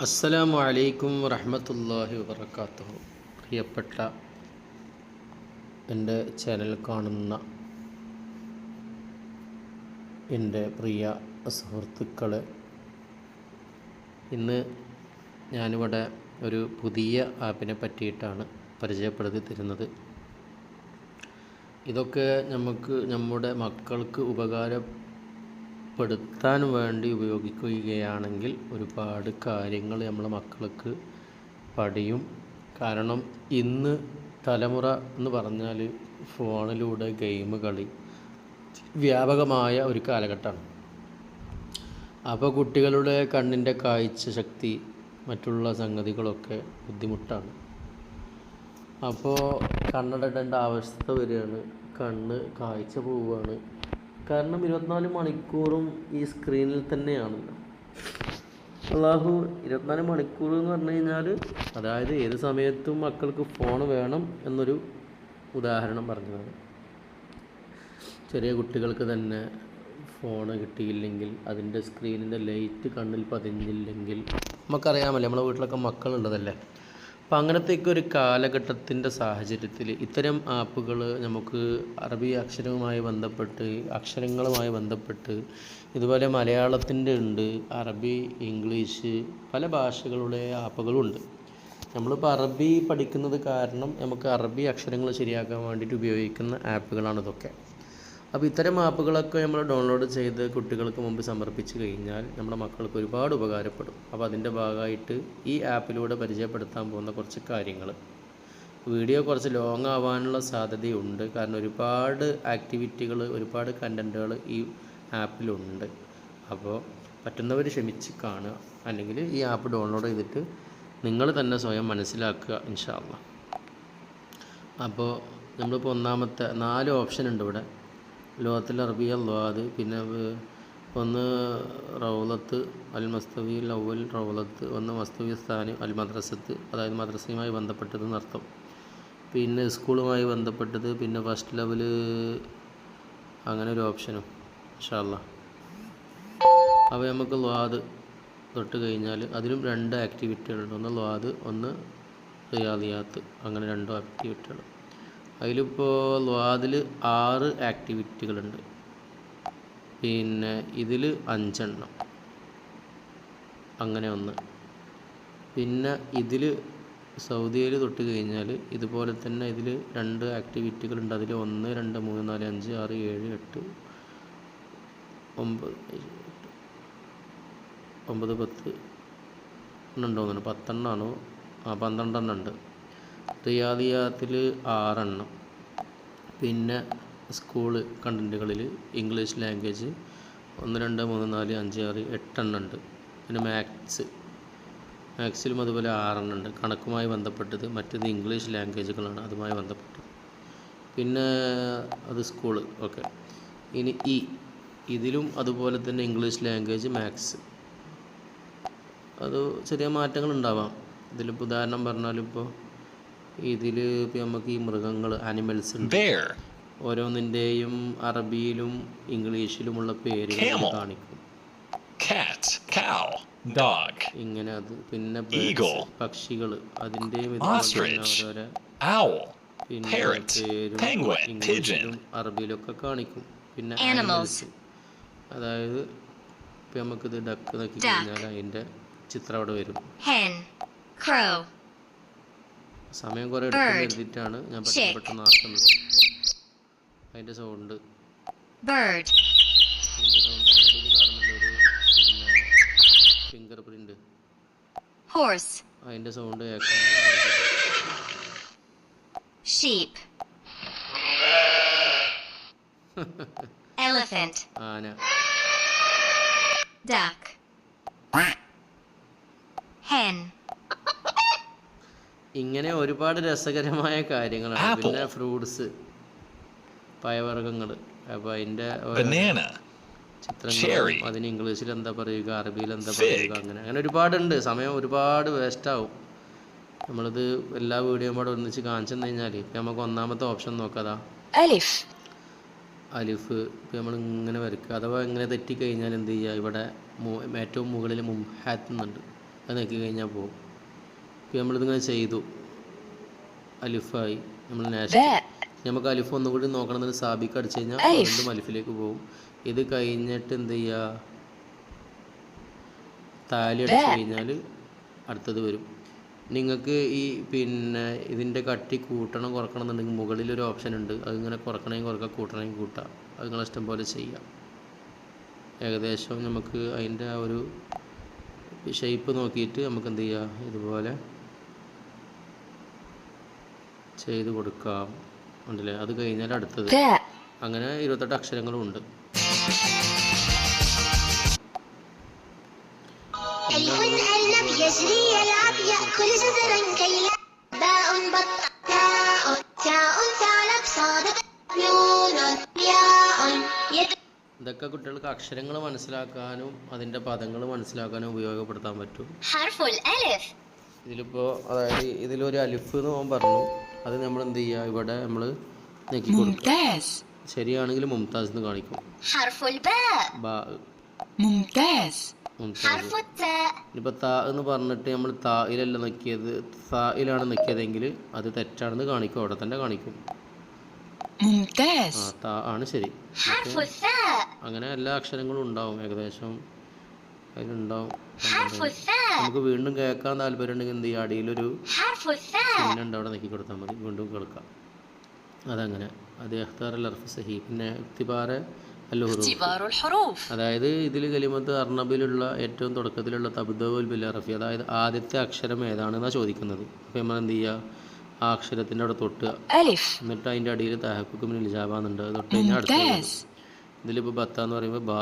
അസ്സലാമു അലൈക്കും വറഹ്മത്തുള്ളാഹി വബറകാതുഹു. പ്രിയപ്പെട്ട എൻ്റെ ചാനൽ കാണുന്ന എൻ്റെ പ്രിയ സുഹൃത്തുക്കളെ, ഇന്ന് ഞാനിവിടെ ഒരു പുതിയ ആപ്പിനെ പറ്റിയിട്ടാണ് പരിചയപ്പെടുത്തി തരുന്നത്. ഇതൊക്കെ നമ്മുടെ മക്കൾക്ക് ഉപകാരപ്പെടുത്താൻ വേണ്ടി ഉപയോഗിക്കുകയാണെങ്കിൽ ഒരുപാട് കാര്യങ്ങൾ നമ്മളെ മക്കൾക്ക് പഠിയും. കാരണം ഇന്ന് തലമുറ എന്ന് പറഞ്ഞാൽ ഫോണിലൂടെ ഗെയിം കളി വ്യാപകമായ ഒരു കാലഘട്ടമാണ്. അപ്പോൾ കുട്ടികളുടെ കണ്ണിൻ്റെ കാഴ്ച ശക്തി മറ്റുള്ള സംഗതികളൊക്കെ ബുദ്ധിമുട്ടാണ്. അപ്പോൾ കണ്ണടേണ്ട അവസ്ഥ വരികയാണ്, കണ്ണ് കാഴ്ച പോവുകയാണ്. കാരണം 24 മണിക്കൂറും ഈ സ്ക്രീനിൽ തന്നെയാണല്ലോ. അള്ളാഹു 24 മണിക്കൂർ എന്ന് പറഞ്ഞു കഴിഞ്ഞാൽ അതായത് ഏത് സമയത്തും മക്കൾക്ക് ഫോൺ വേണം എന്നൊരു ഉദാഹരണം പറഞ്ഞതാണ്. ചെറിയ കുട്ടികൾക്ക് തന്നെ ഫോണ് കിട്ടിയില്ലെങ്കിൽ, അതിൻ്റെ സ്ക്രീനിൻ്റെ ലൈറ്റ് കണ്ണിൽ പതിഞ്ഞില്ലെങ്കിൽ, നമുക്കറിയാമല്ലോ നമ്മളെ വീട്ടിലൊക്കെ മക്കളുള്ളതല്ലേ. അപ്പം അങ്ങനത്തേക്ക് ഒരു കാലഘട്ടത്തിൻ്റെ സാഹചര്യത്തിൽ ഇത്തരം ആപ്പുകൾ നമുക്ക് അറബി അക്ഷരങ്ങളുമായി ബന്ധപ്പെട്ട് ഇതുപോലെ മലയാളത്തിൻ്റെ ഉണ്ട്, അറബി, ഇംഗ്ലീഷ്, പല ഭാഷകളുടെ ആപ്പുകളുണ്ട്. നമ്മളിപ്പോൾ അറബി പഠിക്കുന്നത് കാരണം നമുക്ക് അറബി അക്ഷരങ്ങൾ ശരിയാക്കാൻ വേണ്ടിയിട്ട് ഉപയോഗിക്കുന്ന ആപ്പുകളാണ് ഇതൊക്കെ. അപ്പോൾ ഇത്തരം ആപ്പുകളൊക്കെ നമ്മൾ ഡൗൺലോഡ് ചെയ്ത് കുട്ടികൾക്ക് മുമ്പ് സമർപ്പിച്ച് കഴിഞ്ഞാൽ നമ്മുടെ മക്കൾക്ക് ഒരുപാട് ഉപകാരപ്പെടും. അപ്പോൾ അതിൻ്റെ ഭാഗമായിട്ട് ഈ ആപ്പിലൂടെ പരിചയപ്പെടുത്താൻ പോകുന്ന കുറച്ച് കാര്യങ്ങൾ. വീഡിയോ കുറച്ച് ലോങ് ആവാനുള്ള സാധ്യതയുണ്ട്, കാരണം ഒരുപാട് ആക്ടിവിറ്റികൾ, ഒരുപാട് കണ്ടൻറ്റുകൾ ഈ ആപ്പിലുണ്ട്. അപ്പോൾ പറ്റുന്നവർ ക്ഷമിച്ച് കാണുക, അല്ലെങ്കിൽ ഈ ആപ്പ് ഡൗൺലോഡ് ചെയ്തിട്ട് നിങ്ങൾ തന്നെ സ്വയം മനസ്സിലാക്കുക ഇൻഷാ അല്ലാഹ്. അപ്പോൾ നമ്മളിപ്പോൾ ഒന്നാമത്തെ 4 ഓപ്ഷൻ ഉണ്ട് ഇവിടെ. ലോകത്തിൽ അറബിയ ലാദ്, പിന്നെ ഒന്ന് റൗലത്ത് അൽ മസ്തവി അവൽ റൗലത്ത്, ഒന്ന് മസ്തവി സ്ഥാനി അൽ മദ്രസത്ത്, അതായത് മദ്രസയുമായി ബന്ധപ്പെട്ടതെന്ന് അർത്ഥം. പിന്നെ സ്കൂളുമായി ബന്ധപ്പെട്ടത്, പിന്നെ ഫസ്റ്റ് ലെവൽ, അങ്ങനെ ഒരു ഓപ്ഷനും ഇൻഷാ അല്ലാഹ്. അപ്പോൾ നമുക്ക് ലാദ് തൊട്ട് കഴിഞ്ഞാൽ അതിലും 2 ആക്ടിവിറ്റികളുണ്ട്. ഒന്ന് ലാദ്, ഒന്ന് റിയാദിയാത്ത്, അങ്ങനെ 2 ആക്ടിവിറ്റികൾ. അതിലിപ്പോൾ ലാദിൽ 6 ആക്ടിവിറ്റികളുണ്ട്, പിന്നെ ഇതിൽ 5 എണ്ണം, അങ്ങനെ ഒന്ന്. പിന്നെ ഇതിൽ സൗദിയിൽ തൊട്ട് കഴിഞ്ഞാൽ ഇതുപോലെ തന്നെ ഇതിൽ 2 ആക്ടിവിറ്റികളുണ്ട്. അതിൽ 1, 2, 3, 4, 5, 6, 7, 8, 9, 10 എണ്ണുണ്ടോന്നാണ്, 10 എണ്ണമാണോ? 12 എണ്ണം ഉണ്ട്. റിയാദിയാത്തിൽ 6 എണ്ണം. പിന്നെ സ്കൂള് കണ്ടൻറ്റുകളിൽ ഇംഗ്ലീഷ് ലാംഗ്വേജ് 1, 2, 3, 4, 5, 6, 8 എണ്ണം ഉണ്ട്. പിന്നെ മാത്സിലും അതുപോലെ 6 എണ്ണം ഉണ്ട്, കണക്കുമായി ബന്ധപ്പെട്ടത്. മറ്റേത് ഇംഗ്ലീഷ് ലാംഗ്വേജുകളാണ്, അതുമായി ബന്ധപ്പെട്ടത്. പിന്നെ അത് സ്കൂള്. ഓക്കെ. ഇനി ഇതിലും അതുപോലെ തന്നെ ഇംഗ്ലീഷ് ലാംഗ്വേജ്, മാത്സ്. അത് ചെറിയ മാറ്റങ്ങളുണ്ടാവാം. ഇതിലിപ്പോൾ ഉദാഹരണം പറഞ്ഞാലിപ്പോൾ ഇതിൽ ഇപ്പോൾ നമുക്ക് ഈ മൃഗങ്ങൾ, ആനിമൽസ് ഉണ്ട്. ഓരോന്നിൻ്റെയും അറബിയിലും ഇംഗ്ലീഷിലുമുള്ള പേരുകൾ കാണിക്കും. ഇങ്ങനെ അത്. പിന്നെ പക്ഷികൾ, അതിൻ്റെയും ഓരോരോ പിന്നെ പേരും ഇംഗ്ലീഷിലും അറബിയിലൊക്കെ കാണിക്കും. പിന്നെ ആനിമൽസ്, അതായത് ഇപ്പം നമുക്കിത് ഡക്ക് നോക്കി കഴിഞ്ഞാൽ അതിൻ്റെ ചിത്രം അവിടെ വരും. സമയം കുറേ എടുക്കുന്ന എഴുതിയിട്ടാണ് ഞാൻ പെട്ടെന്ന് ആക്കുന്നത്. അതിൻ്റെ സൗണ്ട് കാണുന്നുണ്ട്, ഒരു പിന്നെ ഫിംഗർ പ്രിൻ്റ്, അതിൻ്റെ സൗണ്ട് കേൾക്കാം. ആന, ഇങ്ങനെ ഒരുപാട് രസകരമായ കാര്യങ്ങളാണ്. പിന്നെ ഫ്രൂട്ട്സ്, പഴവർഗ്ഗങ്ങൾ. അപ്പോൾ അതിൻ്റെ ചിത്രങ്ങളും അതിന് ഇംഗ്ലീഷിൽ എന്താ പറയുക, അറബിയിൽ എന്താ പറയുക, അങ്ങനെ ഒരുപാടുണ്ട്. സമയം ഒരുപാട് വേസ്റ്റാവും. നമ്മളിത് എല്ലാ വീഡിയോയും കൂടെ ഒന്നിച്ച് കാണിച്ചു തന്നു കഴിഞ്ഞാൽ ഇപ്പം നമുക്ക് ഒന്നാമത്തെ ഓപ്ഷൻ നോക്കാതാ, അലിഫ്. ഇപ്പം നമ്മൾ ഇങ്ങനെ വരയ്ക്കുക. അഥവാ ഇങ്ങനെ തെറ്റിക്കഴിഞ്ഞാൽ എന്ത് ചെയ്യുക, ഇവിടെ ഏറ്റവും മുകളിൽ മുംഹാത്ത് എന്നുണ്ട്, അത് നോക്കി കഴിഞ്ഞാൽ പോകും. ഇപ്പോൾ നമ്മളിതിങ്ങനെ ചെയ്തു, അലിഫായി, നമ്മൾ നെക്സ്റ്റ് നമുക്ക് അലിഫ് ഒന്നും കൂടി നോക്കണമെന്ന് സാബിക്ക് അടിച്ചു കഴിഞ്ഞാൽ വീണ്ടും അലിഫിലേക്ക് പോകും. ഇത് കഴിഞ്ഞിട്ട് എന്ത് ചെയ്യുക, താലി അടിച്ചു കഴിഞ്ഞാൽ അടുത്തത് വരും. നിങ്ങൾക്ക് ഈ പിന്നെ ഇതിൻ്റെ കട്ടി കൂട്ടണം കുറക്കണം എന്നുണ്ടെങ്കിൽ മുകളിലൊരു ഓപ്ഷൻ ഉണ്ട്, അതിങ്ങനെ കുറക്കണമെങ്കിൽ കുറക്കുക, കൂട്ടണമെങ്കിൽ കൂട്ടുക. അത് നിങ്ങളെ ഇഷ്ടം പോലെ ചെയ്യാം. ഏകദേശം നമുക്ക് അതിൻ്റെ ആ ഒരു ഷേപ്പ് നോക്കിയിട്ട് നമുക്ക് എന്ത് ചെയ്യാം, ഇതുപോലെ ചെയ്ത് കൊടുക്കാം. ഉണ്ടല്ലേ? അത് കഴിഞ്ഞാൽ അടുത്തത്. അങ്ങനെ 28 അക്ഷരങ്ങളും ഉണ്ട്. ഇതൊക്കെ കുട്ടികൾക്ക് അക്ഷരങ്ങൾ മനസ്സിലാക്കാനും അതിൻ്റെ പദങ്ങൾ മനസ്സിലാക്കാനും ഉപയോഗപ്പെടുത്താൻ പറ്റും. ഇതിലിപ്പോൾ അതായത് ഇതിലൊരു അലിഫ് എന്ന് പോകാൻ പറഞ്ഞു, അത് നമ്മൾ എന്ത് ചെയ്യുക, ഇവിടെ നമ്മൾ നെക്കി കൊടുക്കുക. ശരിയാണെങ്കിൽ മുംതാസ് എന്ന് കാണിക്കും. ഇനിയിപ്പോൾ ത എന്ന് പറഞ്ഞിട്ട് നമ്മൾ തായിലല്ല നെക്കിയത്, തായിലാണ് നെക്കിയതെങ്കിൽ അത് തെറ്റാണെന്ന് കാണിക്കും, അവിടെ തന്നെ കാണിക്കും. താ ആണ് ശരി. അങ്ങനെ എല്ലാ അക്ഷരങ്ങളും ഉണ്ടാവും, ഏകദേശം അതിലുണ്ടാവും. നമുക്ക് വീണ്ടും കേൾക്കാൻ താല്പര്യം ഉണ്ടെങ്കിൽ എന്ത് ചെയ്യുക, അടിയിലൊരു ചിഹ്നം അവിടെ നെക്കി കൊടുത്താൽ മതി, വീണ്ടും കേൾക്കാം. അതങ്ങനെ. അത് ഇഖ്തിയാറുൽ ഹർഫ് സഹീ. പിന്നെ ഇഖ്തിബാർ അൽ ഹുറൂഫ്, അതായത് ഇതിൽ കലിമത്ത് അർണബിലുള്ള ഏറ്റവും തുടക്കത്തിലുള്ള തബ്ദഉൽ ബിൽ ഹർഫി, അതായത് ആദ്യത്തെ അക്ഷരം ഏതാണെന്നാണ് ചോദിക്കുന്നത്. അപ്പോൾ നമ്മൾ എന്ത് ചെയ്യുക, ആ അക്ഷരത്തിൻ്റെ അവിടെ തൊട്ടുക, എന്നിട്ട് അതിൻ്റെ അടിയിൽ തഹഖുഖ് മിനൽ ഇജാബ എന്നുണ്ട്, അത് തൊട്ട് കഴിഞ്ഞാൽ അടുത്തത്. ഇതിലിപ്പോൾ ബത്ത എന്ന് പറയുമ്പോൾ ബാ.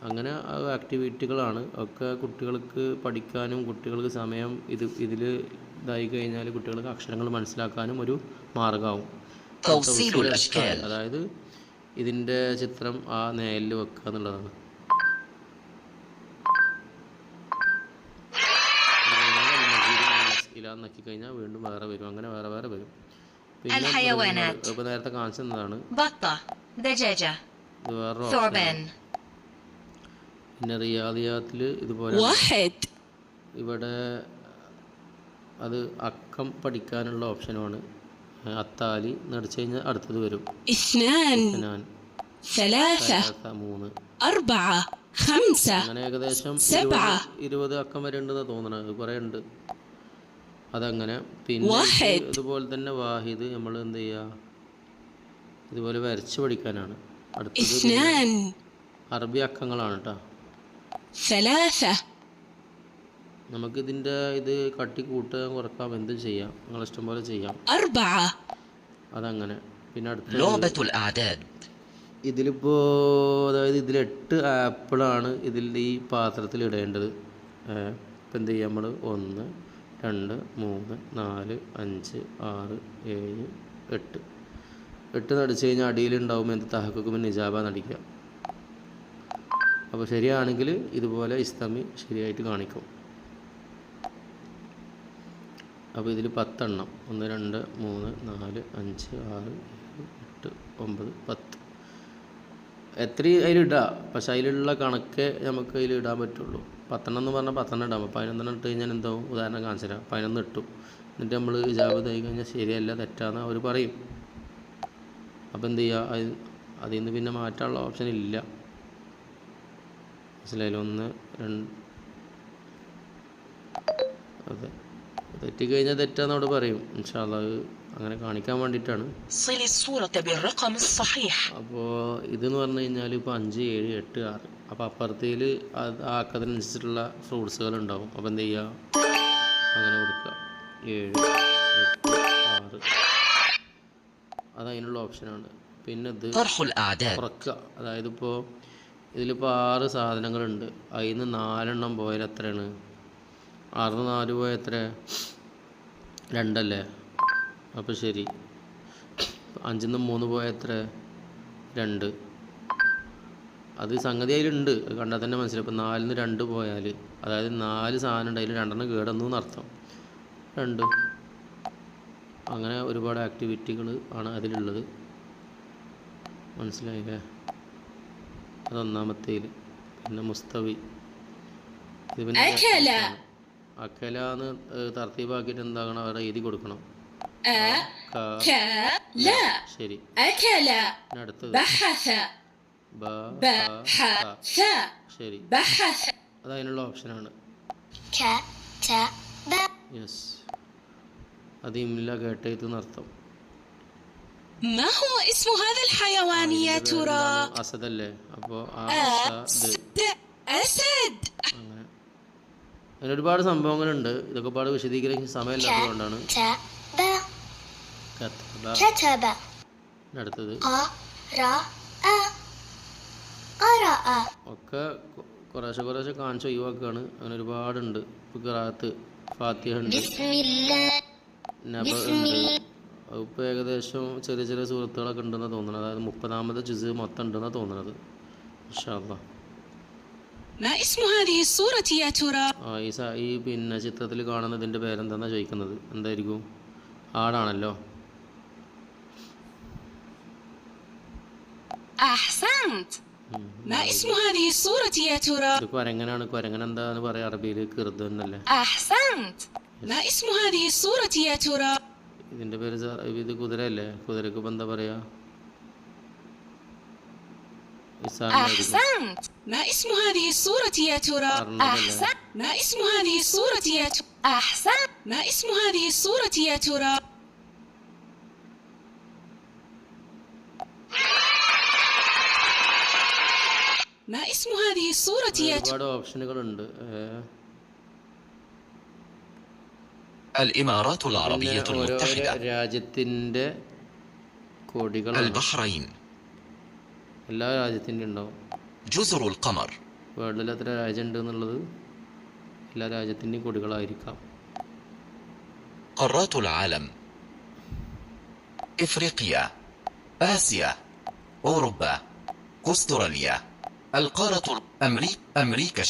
അങ്ങനെ ആക്ടിവിറ്റികളാണ് ഒക്കെ കുട്ടികൾക്ക് പഠിക്കാനും കുട്ടികൾക്ക് സമയം ഇതിൽ ഇതായി കഴിഞ്ഞാൽ കുട്ടികൾക്ക് അക്ഷരങ്ങൾ മനസ്സിലാക്കാനും ഒരു മാർഗമാവും. അതായത് ഇതിൻ്റെ ചിത്രം ആ നേലിൽ വെക്കുക എന്നുള്ളതാണ്. ഇലാന്ന് നക്കി കഴിഞ്ഞാൽ വീണ്ടും വേറെ വരും, അങ്ങനെ വേറെ വേറെ വരും. പിന്നെ ഇപ്പോൾ നേരത്തെ കാണിച്ചതാണ്. പിന്നെ റിയാദിയാത്തിൽ ഇതുപോലെ ഇവിടെ അത് അക്കം പഠിക്കാനുള്ള ഓപ്ഷനുമാണ്. അത്താലി നടിച്ചു കഴിഞ്ഞാൽ അടുത്തത് വരും. 3 അങ്ങനെ ഏകദേശം 20 അക്കം വരെ ഉണ്ടെന്ന് തോന്നണത്, കുറേ ഉണ്ട്. അതങ്ങനെ. പിന്നെ ഇതുപോലെ തന്നെ വാഹിദ് നമ്മൾ എന്ത് ചെയ്യുക, ഇതുപോലെ വരച്ച് പഠിക്കാനാണ്. അടുത്തത് അറബി അക്കങ്ങളാണ് കേട്ടോ. നമുക്കിതിൻ്റെ ഇത് കട്ടി കൂട്ടുക കുറക്കാം, എന്തും ചെയ്യാം, നിങ്ങളിഷ്ടം പോലെ ചെയ്യാം. അതങ്ങനെ. പിന്നെ അടുത്ത ഇതിലിപ്പോൾ അതായത് ഇതിൽ 8 ആപ്പിളാണ് ഇതിൽ ഈ പാത്രത്തിൽ ഇടേണ്ടത്. ഇപ്പം എന്ത് ചെയ്യാം, നമ്മൾ 1 2 3 4 5 6 7 8 നടിച്ചു കഴിഞ്ഞാൽ അടിയിലുണ്ടാവും എന്ത് തഹഖുഖ് മിനൽ ഇജാബ നടിക്കുക. അപ്പോൾ ശരിയാണെങ്കിൽ ഇതുപോലെ ഇസ്തമി ശരിയായിട്ട് കാണിക്കും. അപ്പോൾ ഇതിൽ 10 എണ്ണം 1 2 3 4 5 6 7 8 9 10 എത്രയും അതിലിടാം. പക്ഷെ അതിലുള്ള കണക്കേ നമുക്ക് അതിൽ ഇടാൻ പറ്റുള്ളൂ. 10 എണ്ണം എന്ന് പറഞ്ഞാൽ 10 എണ്ണം ഇടാം. 11 ഇട്ട് കഴിഞ്ഞാൽ എന്താവും, ഉദാഹരണം കാണിച്ചു തരാം. 11 ഇട്ടു, എന്നിട്ട് നമ്മൾ ഇജാബത്ത് ആയി കഴിഞ്ഞാൽ ശരിയല്ല തെറ്റാന്ന് അവർ പറയും. അപ്പോൾ എന്ത് ചെയ്യുക, അതിൽ നിന്ന് പിന്നെ മാറ്റാനുള്ള ഓപ്ഷൻ ഇല്ല. മനസ്സിലായാലും 1 2 അതെ, തെറ്റിക്കഴിഞ്ഞാൽ തെറ്റാന്ന് അവിടെ പറയും. ഇൻഷാ അല്ലാഹ് അങ്ങനെ കാണിക്കാൻ വേണ്ടിയിട്ടാണ്. അപ്പോൾ ഇതെന്ന് പറഞ്ഞു കഴിഞ്ഞാൽ ഇപ്പോൾ 5 7 8 6, അപ്പോൾ അപ്പുറത്തേൽ ആക്കതിനനുസരിച്ചിട്ടുള്ള ഫ്രൂട്ട്സുകൾ ഉണ്ടാവും. അപ്പോൾ എന്ത് ചെയ്യുക, അങ്ങനെ കൊടുക്കുക 7 8 6, അതതിനുള്ള ഓപ്ഷനാണ്. പിന്നെ ഇത് കുറക്കുക, അതായത് ഇതിലിപ്പോൾ 6 സാധനങ്ങളുണ്ട്, അതിൽ നിന്ന് 4 എണ്ണം പോയാൽ എത്രയാണ്, 6 4 പോയാൽ എത്ര, 2 അല്ലേ. അപ്പോൾ ശരി, 5 3 പോയാൽ എത്ര, 2. അത് സംഗതി അതിലുണ്ട്, അത് കണ്ടാൽ തന്നെ മനസ്സിലായി. ഇപ്പോൾ 4 2 പോയാൽ അതായത് 4 സാധനം ഉണ്ട്, അതിൽ 2 കേടന്നു എന്നർത്ഥം, 2. അങ്ങനെ ഒരുപാട് ആക്ടിവിറ്റികൾ ആണ് അതിലുള്ളത്. മനസ്സിലായില്ലേ? അതൊന്നാമത്തേൽ. പിന്നെ മുസ്തവി ഇത് പിന്നെ أكل അക്കല എന്ന് തർത്തീബാക്കിയിട്ട് എന്താകണം അവിടെ എഴുതി കൊടുക്കണം. أكل ശരി. أكل അടുത്തത് بحث بحث ശരി. بحث അത് അതിനുള്ള ഓപ്ഷനാണ്. كتب യെസ്, അത് ഇംല കേട്ടെഴുത്ത് അർത്ഥം. ما هو اسم هذا الحيوان يا ترى؟ അസദല്ലേ, അപ്പോൾ أسد. അങ്ങനെ അങ്ങനെ ഒരുപാട് സംഭവങ്ങളുണ്ട്. ഇതൊക്കെ പാട് വിശദീകരിക്കാൻ സമയമില്ലാത്തതുകൊണ്ടാണ്. كتب അടുത്തത് قرأ ഒക്കെ കുറേശ്ശെ കുറേശ്ശെ കാണിച്ച് ഒഴിവാക്കുകയാണ്. അങ്ങനെ ഒരുപാടുണ്ട്. ഇപ്പോൾ ഖിറാഅത്ത് ഫാത്തിഹ ഉണ്ട്, بسم الله നബ ഉണ്ട്. ഇപ്പോൾ ഏകദേശം ചെറിയ ചെറിയ സുഹൃത്തുക്കളൊക്കെ ഉണ്ടെന്നാണ് തോന്നുന്നത്. അതായത് 30ാമത്തെ ജുസ് മൊത്തം ഉണ്ടെന്നാണ് തോന്നുന്നത്. ഇൻഷാ അല്ലാഹ്. ما اسم هذه الصورة يا ترى؟ ഈ പിന്നെ ചിത്രത്തിൽ കാണുന്നതിൻ്റെ പേരെന്താണെന്നാണ് ചോദിക്കുന്നത്. എന്തായിരിക്കും? ആടാണല്ലോ. أحسنت. ما اسم هذه الصورة يا ترى؟ ഇത് കുരങ്ങനാണ്. കുരങ്ങൻ എന്താന്ന് പറയാ അറബിയിൽ? കിർദ് എന്നല്ലേ. أحسنت. ما اسم هذه الصورة يا ترى؟ ഇതിൻ്റെ പേര് ഇത് കുതിരയല്ലേ. കുതിരക്ക് ഇപ്പം എന്താ പറയാ? أحسنت. ما اسم هذه الصورة يا ترى؟ أحسنت. ما اسم هذه الصورة يا ترى؟ أحسنت. ما اسم هذه الصورة يا ترى؟ ما اسم هذه الصورة يا ترى؟ ഒരുപാട് ഓപ്ഷനുകളുണ്ട്. الإمارات العربية المتحدة، രാജ്യത്തിൻ്റെ കൊടികളാണ്. البحرين، എല്ലാ രാജ്യത്തിൻ്റെ ഉണ്ടാവും. جزر القمر، വേൾഡിൽ എത്ര രാജ്യം ഉണ്ട് എന്നുള്ളത് എല്ലാ രാജ്യത്തിൻ്റെയും കൊടികളായിരിക്കാം. قارات العالم، إفريقيا، آسيا، أوروبا، أستراليا، القارة أمريكا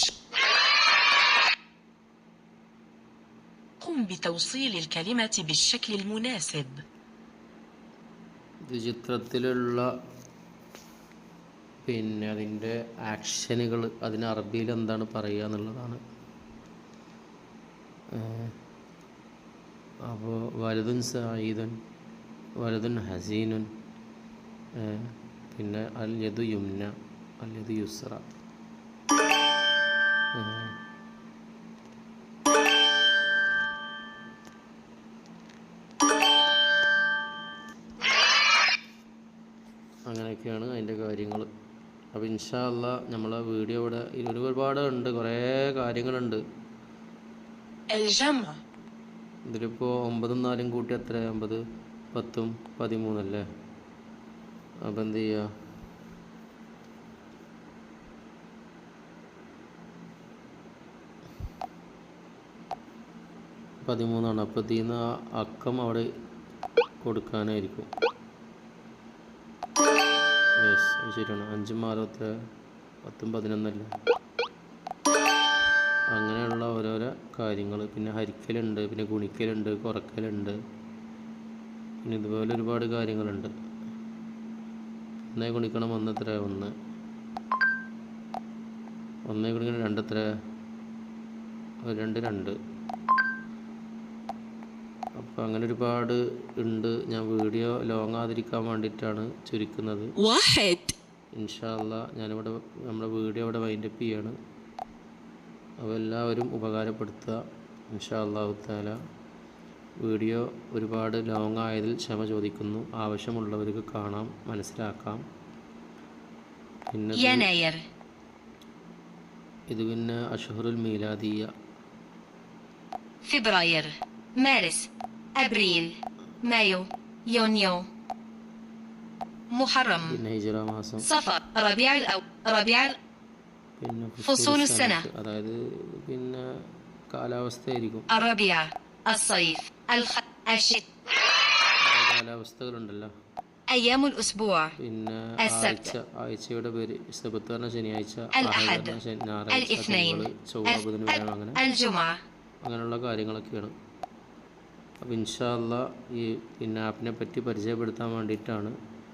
قم بتوصيل الكلمة بالشكل المناسب. ഇത് ചിത്രത്തിലുള്ള പിന്നെ അതിൻ്റെ ആക്ഷനുകൾ അതിന് അറബിയിൽ എന്താണ് പറയുക എന്നുള്ളതാണ്. അപ്പോൾ വലതുൻ സഈദുൻ, വലതുൻ ഹസീനുൻ, പിന്നെ അൽ യദു യുംന, അൽ യദു യുസ്ര. അങ്ങനെയൊക്കെയാണ് അതിൻ്റെ കാര്യങ്ങൾ. അപ്പോൾ ഇൻഷാ അല്ലാഹ് നമ്മളെ വീഡിയോ ഇവിടെ ഒരുപാട് ഉണ്ട്, കുറേ കാര്യങ്ങളുണ്ട്. الجمع. ഇതിലിപ്പോൾ 9ഉം 4ഉം കൂട്ടി എത്ര? 9, 10, 13 അല്ലേ. അപ്പം എന്ത് ചെയ്യുക? പതിമൂന്നാണ്. അപ്പോൾ ഇതിൽ നിന്ന് അക്കം അവിടെ കൊടുക്കാനായിരിക്കും. യെസ്, അത് ശരിയാണ്. 5ഉം 6ഉം എത്ര? 10ഉം 11 അങ്ങനെയുള്ള ഓരോരോ കാര്യങ്ങൾ. പിന്നെ ഹരിക്കലുണ്ട്, പിന്നെ ഗുണിക്കലുണ്ട്, കുറക്കലുണ്ട്, പിന്നെ ഇതുപോലെ ഒരുപാട് കാര്യങ്ങളുണ്ട്. 1 ഗുണിക്കണം 1 എത്ര? 1. 1 ഗുണിക്കണം 2 എത്ര? 2, 2. അപ്പോൾ അങ്ങനെ ഒരുപാട് ഉണ്ട്. ഞാൻ വീഡിയോ ലോങ് ആതിരിക്കാൻ വേണ്ടിയിട്ടാണ് ചുരുക്കുന്നത്. ഇൻഷാ അല്ലാഹ് ഞാനിവിടെ നമ്മുടെ വീഡിയോ ഇവിടെ വൈൻഡപ്പ് ചെയ്യാണ്. അപ്പോൾ എല്ലാവരും ഉപകാരപ്പെടുത്തുക ഇൻഷാ അല്ലാഹു തആല. വീഡിയോ ഒരുപാട് ലോങ് ആയതിൽ ക്ഷമ ചോദിക്കുന്നു. ആവശ്യമുള്ളവർക്ക് കാണാം, മനസ്സിലാക്കാം. പിന്നെ ഇത് പിന്നെ അഷ്ഹുറുൽ മീലാദിയ, فبراير، مارس، أبريل، مايو، يونيو، محرم، പിന്നെ ഹിജ്റ മാസം, صفر، ربيع പിന്നെ فصول السنة، അതായത് പിന്നെ കാലാവസ്ഥയായിരിക്കും. الربيع، الصيف، الشتاء، കാലാവസ്ഥകളുണ്ടല്ലോ. أيام الأسبوع، പിന്നെ السبت، ആഴ്ചയുടെ പേര് സബത്ത് പറഞ്ഞ ശനിയാഴ്ച, الأحد، ഞായറാഴ്ച, الاثنين، ചൊവ്വ, ബുധൻ, വ്യാഴം, അങ്ങനെ الجمعة. അങ്ങനെയുള്ള കാര്യങ്ങളൊക്കെയാണ്. അപ്പോൾ ഇൻഷാ അല്ലാഹ് ഈ പിന്നെ ആപ്പിനെ പറ്റി പരിചയപ്പെടുത്താൻ വേണ്ടിയിട്ടാണ്